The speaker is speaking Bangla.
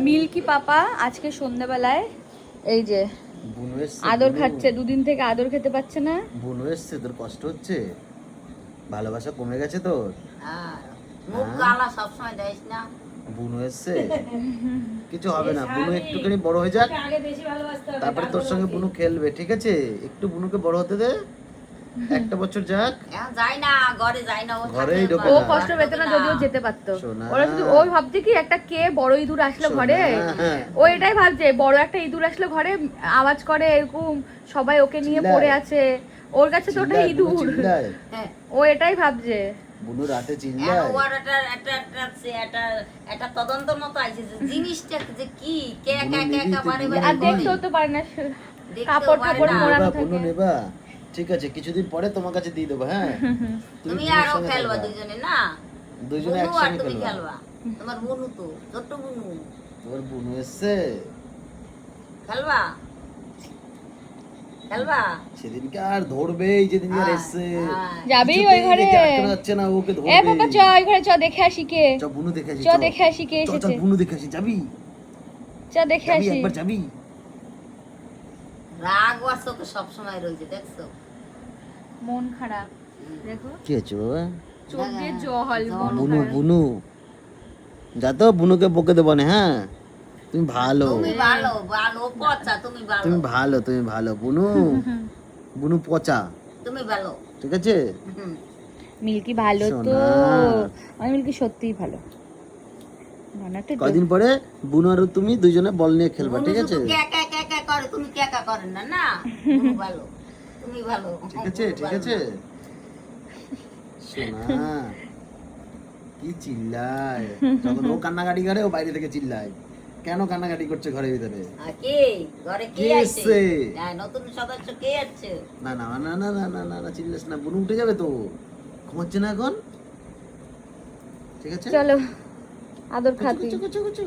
মিল্কি পাপা আজকে সন্ধ্যাবেলায় এই যে বুনু এসছে, আদর বুনু। খাচ্ছে, দুদিন থেকে আদর খেতে পাচ্ছে না। বুনু এসছে, তোর কষ্ট হচ্ছে? ভালোবাসা কমে গেছে তোর? মুখ গালা সবসময় দেয় না। বুনু এসছে, কিছু হবে না। বুনু একটুখানি বড় হয়ে যাক, তারপরে তোর সঙ্গে বুনু খেলবে, ঠিক আছে? একটু বুনুকে বড় হতে দে, একটা বছর যাক। এখন যাই না, ঘরে যাই না, ও ঘরেই থাকে ঢোকে ও না। কষ্ট পেত না, যদিও যেতে পারতো। শোনা। ওরা শুধু ওই ভাবছে কি একটা কে বড় ইঁদুর আসলো শোনা, ঘরে, হ্যাঁ। ও এটাই ভাবছে বড় একটা ইঁদুর আসলো ঘরে, আওয়াজ করে এরকম, সবাই ওকে নিয়ে চিল্লায়। পড়ে আছে, ওর কাছে তো ওটা চিল্লায়, বুনু ইঁদুর। চিল্লায়। হ্যাঁ। ও এটাই ভাবছে। বুনু রাতে এখন চিল্লায়। ওর একটা তদন্তর মতো আইছে যে জিনিসটা যে কি, কে বুনু কে কে নিজেই তো বারে বুনু আর বারে দেখতেও দেখতেও তো পারে না, দেখতেও কাপড় পারে টাপড় না। মোড়ানো নেবা, বুনু থাকে। নেবা, ঠিক আছে? কিছুদিন পরে তোমার কাছে দিয়ে দেবো, হ্যাঁ? তুমি বুনুর আরো সঙ্গে খেলবা থাকবা। দুইজনে না, দুইজনে বুনু আর একসঙ্গে তুমি খেলবা। খেলবা। তোমার বুনু তো ছোট্ট বুনু, তোর বুনু এসছে, খেলবা খেলবা। সেদিনকে আর ধরবেই, যেদিন আর এসছে। যাবি কিছুতেই ওই ঘরে? দেখে আটকানো যাচ্ছে না, ওকে এ ধরবেই। পাপা চ ওই ঘরে, চ দেখে আসি কে, চ বুনু দেখে আসি, চ দেখে আসি কে চ, চ, এসেছে, বুনু দেখে আসি, যাবি? চ দেখে যাবি, আসি। একবার যাবি? রাগ আর চোখে সবসময় রয়েছে, দেখছো? মন খারাপ, দেখো কি হয়েছে বাবা? চোখ দিয়ে জল, মন বুনু, খারাপ। বুনু, যা তো, বুনুকে বকে দেবো না, হ্যাঁ? তুমি ভালো, তুমি ভালো ভালো পচা, তুমি ভালো, তুমি ভালো, তুমি ভালো বুনু। বুনু পচা, তুমি ভালো। ঠিক আছে? হুম। মিল্কি ভালো তো, সোনা। আমি মিল্কি সত্যিই ভালো। বানাতে কয়দিন পরে বুনু আর তুমি দুইজনে বল নিয়ে খেলবা, বুনু ঠিক আছে? শুধু কে কে কে কে করে, তুমি কে কে করেন না না। বুনু ভালো, তুমি ভালো, ঠিক আছে, বুনু ঠিক ভালো আছে? না। সোনা, কি চিল্লায় যখন ও কান্নাকাটি করে, ও বাইরে থেকে চিল্লায়। কেন কান্নাকাটি করছে ঘরের ভিতরে? আর কে ঘরে কে কে আছে? এসছে? হ্যাঁ, নতুন সদস্য কে আছে? না না না না না না না না, চিল্লাস না, বুনু উঠে যাবে তো, ঘুমাচ্ছে না এখন, ঠিক আছে? চলো আদর কুচু, খাতি। কুচু, কুচু, কুচু।